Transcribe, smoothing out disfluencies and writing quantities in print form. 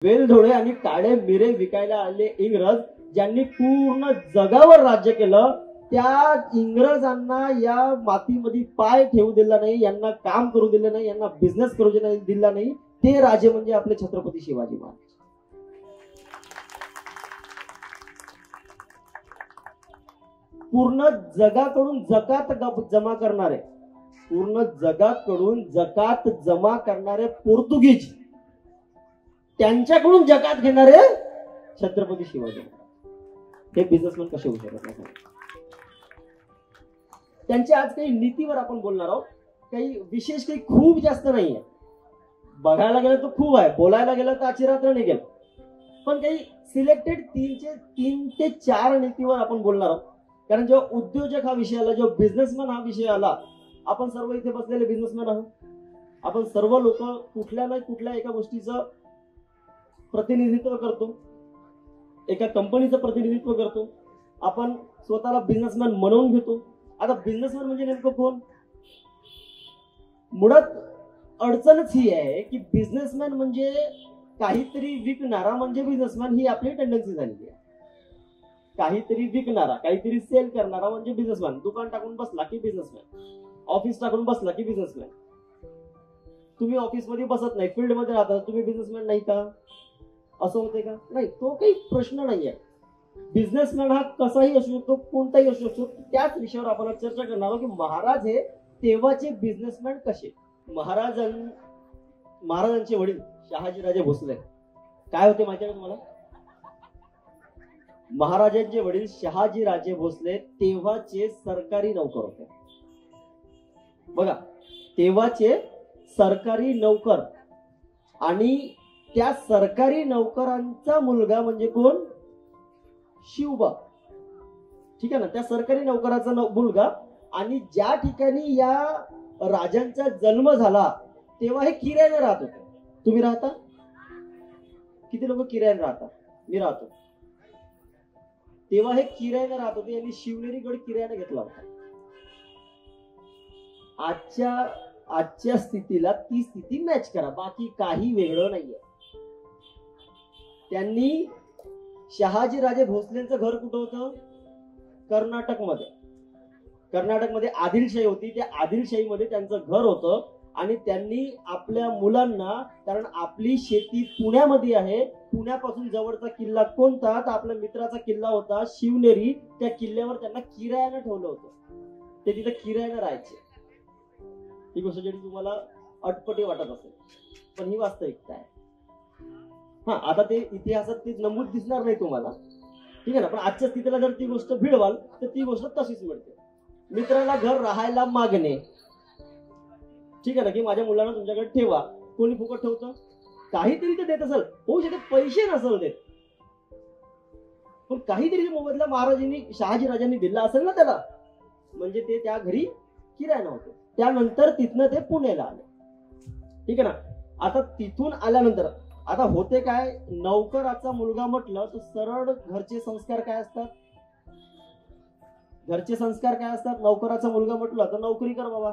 वेलधोडे आणि काळे मिरे विकायला आले इंग्रज, ज्यांनी पूर्ण जगावर राज्य केलं, त्या इंग्रजांना या मातीमध्ये पाय ठेवू दिला नाही, यांना काम करू दिलं नाही, यांना बिझनेस करू दिला नाही. ते राजे म्हणजे आपले छत्रपती शिवाजी महाराज. पूर्ण जगाकडून जकात जमा करणारे, पूर्ण जगाकडून जकात जमा करणारे पोर्तुगीज, त्यांच्याकडून जकात घेणारे छत्रपती शिवाजी महाराज. हे बिझनेसमॅन कसे होऊ शकत नाही. त्यांच्या आज काही नीतीवर आपण बोलणार आहोत. काही विशेष काही खूप जास्त नाहीये. बघायला गेलं तर खूप आहे, बोलायला गेलं तर अचिरात्र निघेल. पण काही सिलेक्टेड 3 ते 4 नीतीवर आपण बोलणार आहोत. कारण जेव्हा उद्योजक हा विषय आला, जेव्हा बिझनेसमॅन हा विषय आला, आपण सर्व इथे बसलेले बिझनेसमॅन आहोत. आपण सर्व लोक कुठल्या ना कुठल्या एका गोष्टीचं प्रतिनिधित्व करतो, एका कंपनीचं प्रतिनिधित्व करतो. आपण स्वतःला बिझनेसमॅन म्हणून घेतो. आता बिझनेसमॅन म्हणजे नेमकं कोण? मुळात अडचणच ही आहे की बिझनेसमॅन म्हणजे काहीतरी विकणारा म्हणजे बिझनेसमॅन, ही आपली टेंडन्सी झालेली आहे. काहीतरी विकणारा, काहीतरी सेल करणारा म्हणजे बिझनेसमॅन. दुकान टाकून बसला की बिझनेसमॅन, ऑफिस टाकून बसला की बिझनेसमॅन. तुम्ही ऑफिसमध्ये बसत नाही, फील्ड मध्ये राहता, तुम्ही बिझनेसमॅन नाही का? असं होते का? नाही, तो काही प्रश्न नाहीये. बिझनेसमॅन हा कसाही असू शकतो, कोणताही असू शकतो. त्याच विषयावर आपण चर्चा करणार आहोत की महाराज हे तेव्हाचे बिझनेसमॅन कसे. महाराजांचे वडील शहाजीराजे भोसले काय होते माहिती आहे का तुम्हाला? महाराजांचे वडील शहाजीराजे भोसले तेव्हाचे सरकारी नौकर होते. बघा, तेव्हाचे सरकारी नौकर. आणि त्या सरकारी नौकरांचा मुलगा म्हणजे कोण? शिवबा. ठीक आहे ना? त्या सरकारी नौकराचा मुलगा. आणि ज्या ठिकाणी या राजांचा जन्म झाला तेव्हा हे किरायाने राहत होते. तुम्ही राहता? किती लोक किरायाने राहतात? मी राहतो. तेव्हा हे किरायाने राहत होते. यांनी शिवनेरी गड किरायाने घेतला होता. आजच्या स्थितीला ती स्थिती मॅच करा, बाकी काही वेगळं नाहीये. त्यांनी शहाजीराजे भोसलेंचं घर कुठं होतं? कर्नाटकमध्ये. कर्नाटकमध्ये आदिलशाही होती. त्या आदिलशाहीमध्ये त्यांचं घर होतं. आणि त्यांनी आपल्या मुलांना, कारण आपली शेती पुण्यामध्ये आहे, पुण्यापासून जवळचा किल्ला कोणता? तर आपल्या मित्राचा किल्ला होता शिवनेरी. त्या किल्ल्यावर त्यांना किरायानं ठेवलं होतं. ते तिथे किरायानं राहायचे. ही गोष्ट जरी तुम्हाला अटपटी वाटत असेल, पण ही वास्तविकता आहे. हा, आता ते इतिहासात ते नमूद दिसणार नाही तुम्हाला, ठीक आहे ना? पण आजच्या स्थितीला जर ती गोष्ट भिडवाल तर ती गोष्ट तशीच मिळते. मित्राला घर राहायला मागणे, ठीक आहे ना? की माझ्या मुलांना तुमच्याकडे ठेवा. कोणी फुकट ठेवतं? काहीतरी ते देत असेल, होऊ शकते पैसे नसेल देत, पण काहीतरी मोबदला महाराजांनी, शहाजीराजांनी दिला असेल ना त्याला, म्हणजे ते त्या घरी किरायानं होते. त्यानंतर तिथनं ते पुण्याला आले. ठीक आहे ना? आता तिथून आल्यानंतर आता होते काय? नौकराचा मुलगा म्हटलं तर सरळ घरचे संस्कार काय असतात? घरचे संस्कार काय असतात? नौकराचा मुलगा म्हटलं तर नोकरी कर बाबा,